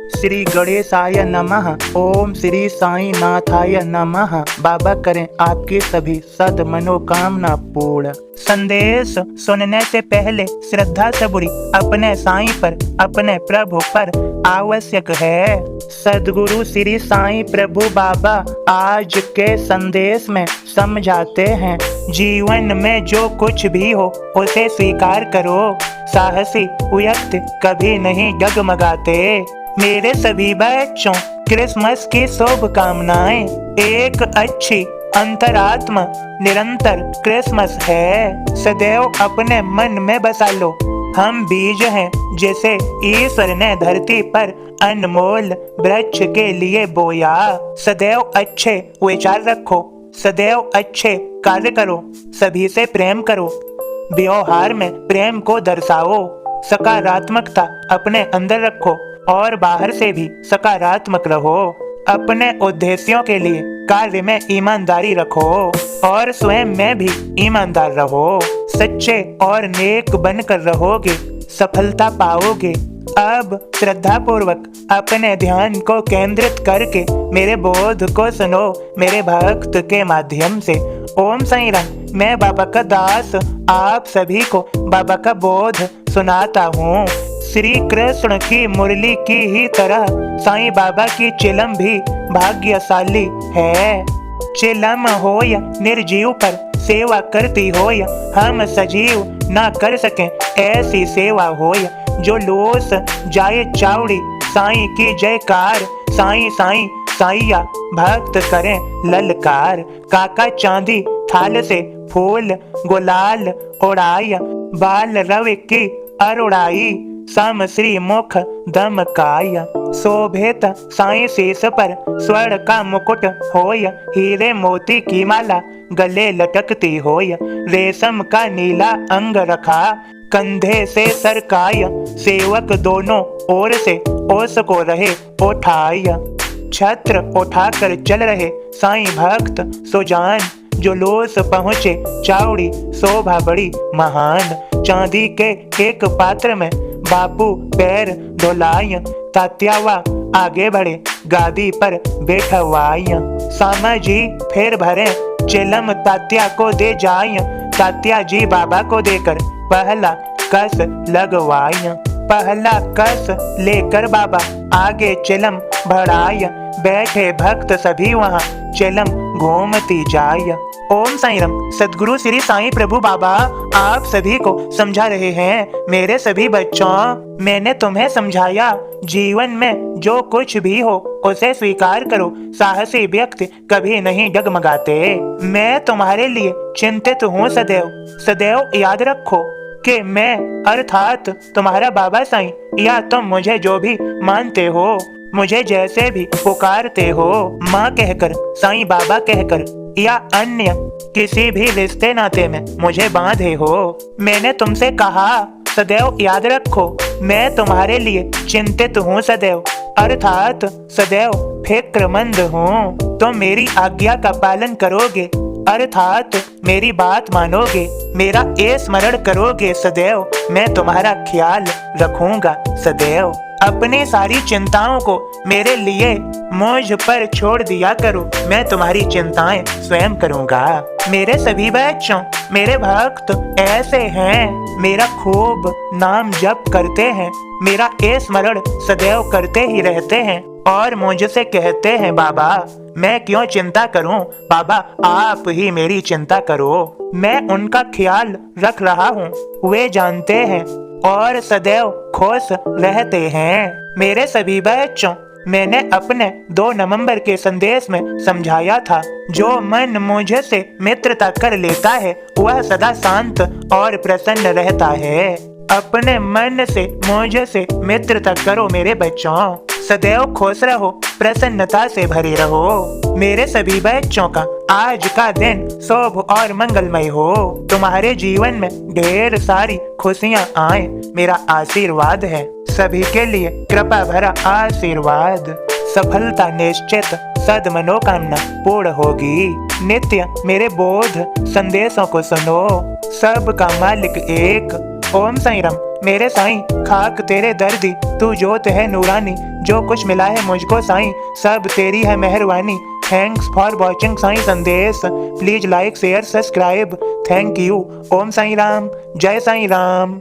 श्री गणेशाय नमः। ओम श्री साईं नाथाय नमः। बाबा करें आपकी सभी सद मनोकामना पूर्ण। संदेश सुनने से पहले श्रद्धा सबूरी अपने साईं पर, अपने प्रभु पर आवश्यक है। सदगुरु श्री साईं प्रभु बाबा आज के संदेश में समझाते हैं, जीवन में जो कुछ भी हो उसे स्वीकार करो। साहसी व्यक्ति कभी नहीं डगमगाते। मेरे सभी बच्चों, क्रिसमस की शुभकामनाएं। एक अच्छी अंतरात्मा निरंतर क्रिसमस है, सदैव अपने मन में बसा लो। हम बीज हैं जिसे ईश्वर ने धरती पर अनमोल वृक्ष के लिए बोया। सदैव अच्छे विचार रखो, सदैव अच्छे कार्य करो, सभी से प्रेम करो, व्यवहार में प्रेम को दर्शाओ। सकारात्मकता अपने अंदर रखो और बाहर से भी सकारात्मक रहो। अपने उद्देश्यों के लिए कार्य में ईमानदारी रखो और स्वयं में भी ईमानदार रहो। सच्चे और नेक बनकर रहोगे, सफलता पाओगे। अब श्रद्धा पूर्वक अपने ध्यान को केंद्रित करके मेरे बोध को सुनो मेरे भक्त के माध्यम से। ओम साईं राम। मैं बाबा का दास आप सभी को बाबा का बोध सुनाता हूँ। श्री कृष्ण की मुरली की ही तरह साईं बाबा की चिलम भी भाग्यशाली है। चिलम हो या निर्जीव पर सेवा करती हो या हम सजीव ना कर सकें ऐसी सेवा हो या जो लोस जाए चावड़ी। साईं की जयकार, साईं साईं साईया भक्त करें ललकार। काका चांदी थाल से फूल गुलाल उड़ाया, बाल रवि की अरुड़ाई। सम श्री मुख दमकाया, शोभित साईं शीश पर स्वर्ण का मुकुट होय। हीरे मोती की माला गले लटकती होय। रेशम का नीला अंग रखा कंधे से सरकाय। सेवक दोनों ओर से ओस को रहे उठाया। छत्र उठाकर चल रहे साईं भक्त सुजान। जुलूस पहुँचे चावड़ी शोभा बड़ी महान। चांदी के एक पात्र में बापू पैर धुलाय। तात्यावा आगे बढ़े गादी पर बैठवाय। सामा जी फिर भरे चिलम तात्या को दे जाय। तात्या जी बाबा को देकर पहला कस लगवाय। पहला कस लेकर बाबा आगे चिलम बढ़ाय। बैठे भक्त सभी वहाँ चिलम घूमती जाय। ओम साईं राम। सदगुरु श्री साईं प्रभु बाबा आप सभी को समझा रहे हैं। मेरे सभी बच्चों, मैंने तुम्हें समझाया, जीवन में जो कुछ भी हो उसे स्वीकार करो। साहसी व्यक्ति कभी नहीं डगमगाते। मैं तुम्हारे लिए चिंतित हूँ सदैव। सदैव याद रखो कि मैं अर्थात तुम्हारा बाबा साईं, या तुम मुझे जो भी मानते हो, मुझे जैसे भी पुकारते हो, माँ कहकर, साईं बाबा कहकर या अन्य किसी भी रिश्ते नाते में मुझे बांधे हो। मैंने तुमसे कहा सदैव याद रखो, मैं तुम्हारे लिए चिंतित हूँ सदैव, अर्थात सदैव फिक्रमंद हूँ। तुम मेरी आज्ञा का पालन करोगे, अर्थात मेरी बात मानोगे, मेरा स्मरण करोगे सदैव। मैं तुम्हारा ख्याल रखूंगा सदैव। अपनी सारी चिंताओं को मेरे लिए मुझ पर छोड़ दिया करो, मैं तुम्हारी चिंताएं स्वयं करूंगा। मेरे सभी बच्चों, मेरे भक्त ऐसे हैं, मेरा खूब नाम जप करते हैं, मेरा स्मरण सदैव करते ही रहते हैं और मुझसे कहते हैं, बाबा मैं क्यों चिंता करूं, बाबा आप ही मेरी चिंता करो। मैं उनका ख्याल रख रहा हूं, वे जानते हैं और सदैव खुश रहते हैं। मेरे सभी बच्चों, मैंने अपने 2 नवंबर के संदेश में समझाया था, जो मन मुझसे मित्रता कर लेता है वह सदा शांत और प्रसन्न रहता है। अपने मन से मुझसे मित्रता करो मेरे बच्चों। सदैव खुश रहो, प्रसन्नता से भरे रहो। मेरे सभी बच्चों का आज का दिन शुभ और मंगलमय हो। तुम्हारे जीवन में ढेर सारी खुशियाँ आए, मेरा आशीर्वाद है। सभी के लिए कृपा भरा आशीर्वाद। सफलता निश्चित, सद मनोकामना पूर्ण होगी। नित्य मेरे बोध संदेशों को सुनो, सबका मालिक एक। ओम साईं राम। मेरे साईं खाक तेरे दर्दी, तू जोत है नूरानी, जो कुछ मिला है मुझको साईं, सब तेरी है मेहरबानी। Thanks for watching Sai Sandesh. Please like share subscribe. Thank you. Om Sai Ram, जय साईं राम।